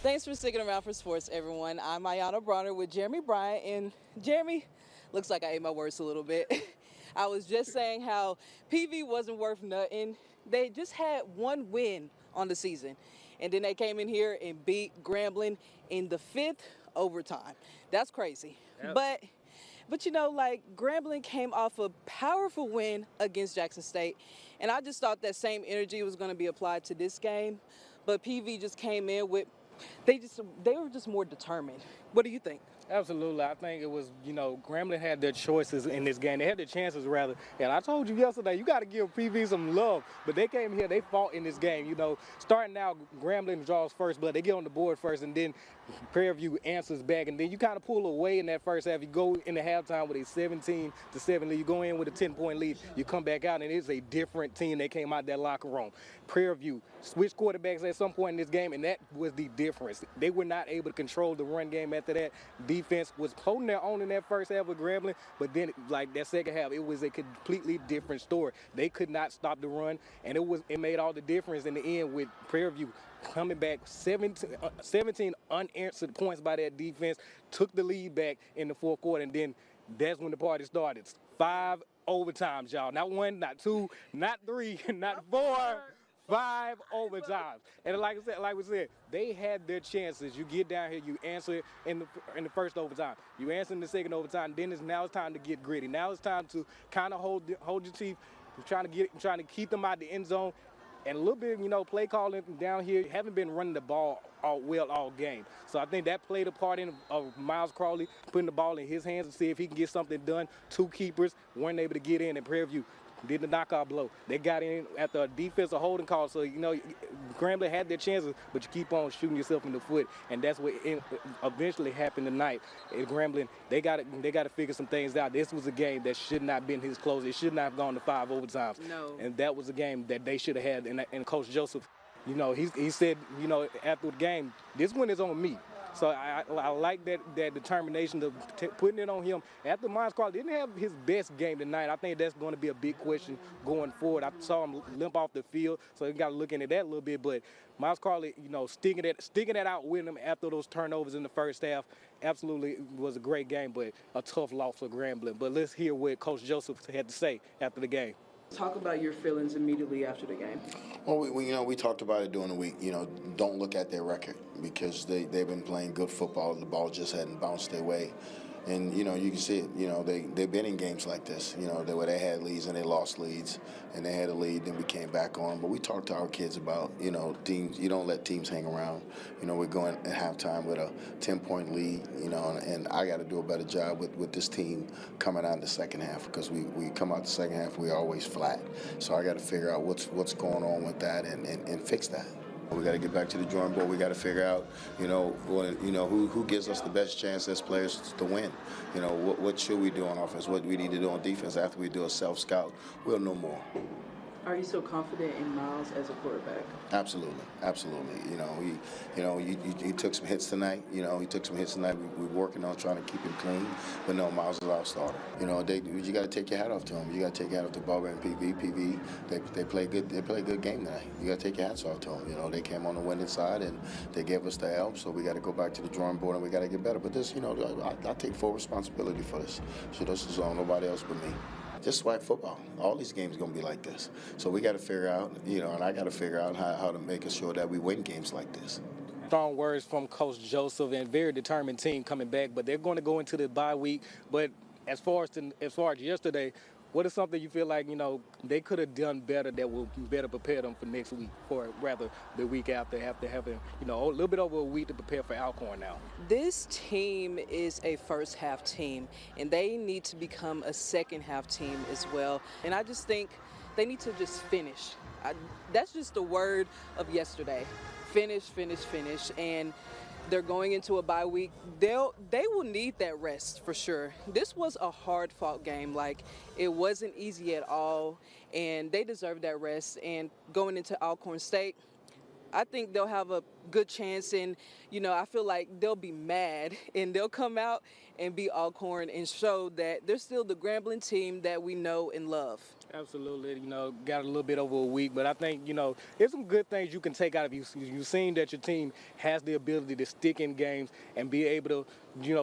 Thanks for sticking around for sports, everyone. I'm Ayana Bronner with Jeremy Bryant, and Jeremy, looks like I ate my words a little bit. I was just saying how PV wasn't worth nothing. They just had one win on the season, and then they came in here and beat Grambling in the fifth overtime. That's crazy. Yep. But like Grambling came off a powerful win against Jackson State, and I just thought that same energy was going to be applied to this game. But PV just came in with they were just more determined. What do you think? Absolutely. I think it was, Grambling had their choices in this game. They had their chances, rather. And I told you yesterday, you got to give PV some love. But they came here, they fought in this game. Starting out, Grambling draws first, but they get on the board first, and then Prairie answers back. And then you kind of pull away in that first half. You go into halftime with a 17-7 lead. You go in with a 10-point lead. You come back out, and it's a different team that came out that locker room. Prairie switched quarterbacks at some point in this game, and that was the difference. They were not able to control the run game after that. Defense was holding their own in that first half with Grambling, but then like that second half, it was a completely different story. They could not stop the run, and it made all the difference in the end with Prairie coming back 17 unanswered points by that defense, took the lead back in the fourth quarter, and then that's when the party started. 5 overtimes, y'all. Not one, not two, not three, not four. 5 overtimes. And like we said, they had their chances. You get down here, you answer in the first overtime. You answer in the second overtime. Then now it's time to get gritty. Now it's time to kind of hold your teeth, trying to keep them out the end zone. And a little bit, play calling down here. Haven't been running the ball all game. So I think that played a part of Miles Crawley putting the ball in his hands to see if he can get something done. 2 keepers weren't able to get in, and Prairie did the knockout blow. They got in after a defensive holding call. So, Grambling had their chances, but you keep on shooting yourself in the foot. And that's what eventually happened tonight. At Grambling, they got to figure some things out. This was a game that should not have been his close. It should not have gone to 5 overtimes. No. And that was a game that they should have had. And Coach Joseph, he said, after the game, this one is on me. So I like that determination of putting it on him. After Miles Crawley didn't have his best game tonight, I think that's going to be a big question going forward. I saw him limp off the field, so you got to look into that a little bit. But Miles Crawley, sticking it out with him after those turnovers in the first half, absolutely was a great game, but a tough loss for Grambling. But let's hear what Coach Joseph had to say after the game. Talk about your feelings immediately after the game. Well, we talked about it during the week. Don't look at their record because they've been playing good football. The ball just hadn't bounced their way. And, you can see it. They've been in games like this, where they had leads and they lost leads, and they had a lead, then we came back on. But we talked to our kids about, teams. You don't let teams hang around. We're going at halftime with a 10-point lead, and I got to do a better job with this team coming out in the second half because we come out the second half, we're always flat. So I got to figure out what's going on with that and fix that. We got to get back to the drawing board. We got to figure out, who gives us the best chance as players to win. What should we do on offense? What we need to do on defense after we do a self-scout. We'll know more. Are you so confident in Miles as a quarterback? Absolutely. He took some hits tonight. We're working on trying to keep him clean. But no, Miles is our starter. You got to take your hat off to him. You got to take your hat off to Bubba and PV. They play good. They play a good game tonight. You got to take your hats off to them. They came on the winning side and they gave us the help. So we got to go back to the drawing board and we got to get better. But this, I take full responsibility for this. So this is on nobody else but me. Just like football. All these games are going to be like this. So we got to figure out, and I got to figure out how to make sure that we win games like this. Strong words from Coach Joseph and very determined team coming back, but they're going to go into the bye week. But as far as yesterday, what is something you feel like, they could have done better that will better prepare them for next week, or rather the week after having, a little bit over a week to prepare for Alcorn now? This team is a first half team, and they need to become a second half team as well. And I just think they need to just finish. That's just the word of yesterday. Finish. And they're going into a bye week. They will need that rest for sure. This was a hard-fought game. Like, it wasn't easy at all, and they deserve that rest. And going into Alcorn State, I think they'll have a good chance, and I feel like they'll be mad and they'll come out and beat Alcorn and show that they're still the Grambling team that we know and love. Absolutely, got a little bit over a week, but I think, there's some good things you can take out of you. You've seen that your team has the ability to stick in games and be able to,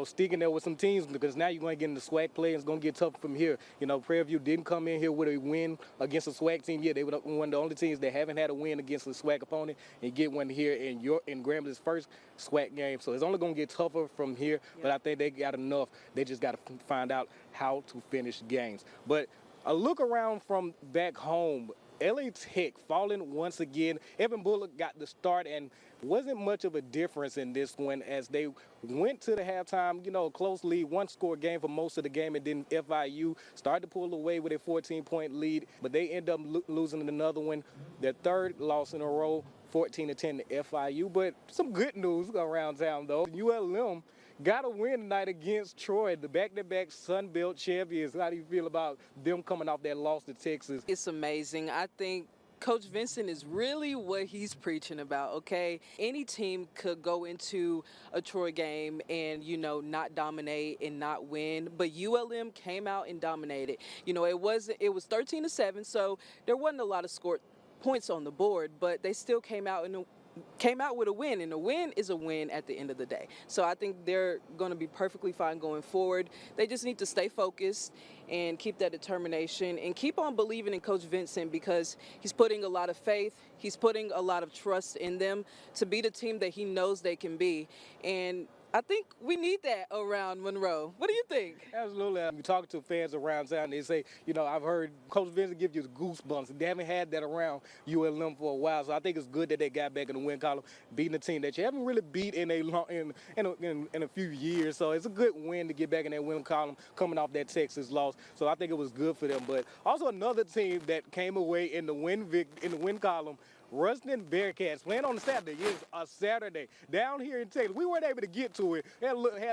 stick in there with some teams because now you're going to get into SWAC play and it's going to get tough from here. Prairie View didn't come in here with a win against a SWAC team yet. They were one of the only teams that haven't had a win against a SWAC opponent and get one here in Grambling's first SWAC game. So it's only going to get tougher from here, but I think they got enough. They just got to find out how to finish games. But a look around from back home, LA Tech falling once again. Evan Bullock got the start and wasn't much of a difference in this one as they went to the halftime, a close lead, one-score game for most of the game, and then FIU started to pull away with a 14-point lead, but they end up losing another one, their third loss in a row, 14-10 to FIU. But some good news around town, though. ULM got a win tonight against Troy, the back-to-back Sun Belt champions. How do you feel about them coming off that loss to Texas? It's amazing. I think Coach Vincent is really what he's preaching about, okay? Any team could go into a Troy game and, not dominate and not win, but ULM came out and dominated. It was 13-7, so there wasn't a lot of scored points on the board, but they still came out with a win, and a win is a win at the end of the day. So I think they're going to be perfectly fine going forward. They just need to stay focused and keep that determination and keep on believing in Coach Vincent because he's putting a lot of faith, he's putting a lot of trust in them to be the team that he knows they can be. And I think we need that around Monroe. What do you think? Absolutely. You talk to fans around town, they say, I've heard Coach Vincent give you goosebumps. They haven't had that around ULM for a while, so I think it's good that they got back in the win column, beating a team that you haven't really beat in a few years. So it's a good win to get back in that win column coming off that Texas loss. So I think it was good for them. But also another team that came away in the win column, Ruston Bearcats playing on a Saturday. It's a Saturday down here in Texas. We weren't able to get to it.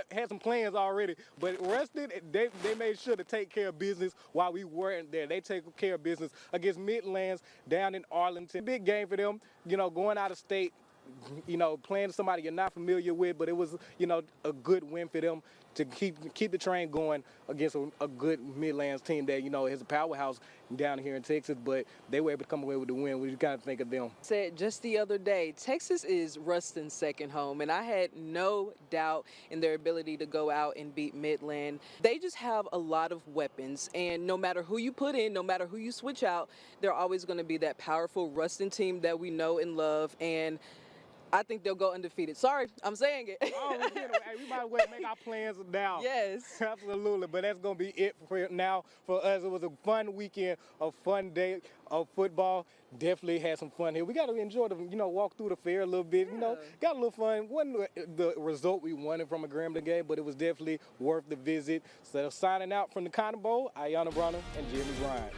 Had some plans already, but Ruston, they made sure to take care of business while we weren't there. They take care of business against Midlands down in Arlington. Big game for them, going out of state, playing somebody you're not familiar with, but it was, a good win for them to keep the train going against a good Midlands team that, is a powerhouse down here in Texas, but they were able to come away with the win. We just got to think of them. Said just the other day, Texas is Ruston's second home, and I had no doubt in their ability to go out and beat Midland. They just have a lot of weapons, and no matter who you put in, no matter who you switch out, they're always going to be that powerful Ruston team that we know and love, and I think they'll go undefeated. Sorry, I'm saying it. Oh, we might as well make our plans now. Yes. Absolutely, but that's going to be it for now for us. It was a fun weekend, a fun day of football. Definitely had some fun here. We got to enjoy the, walk through the fair a little bit. Got a little fun. Wasn't the result we wanted from a Grambling game, but it was definitely worth the visit. So signing out from the Cotton Bowl, Ayana Bronner and Jimmy Bryant.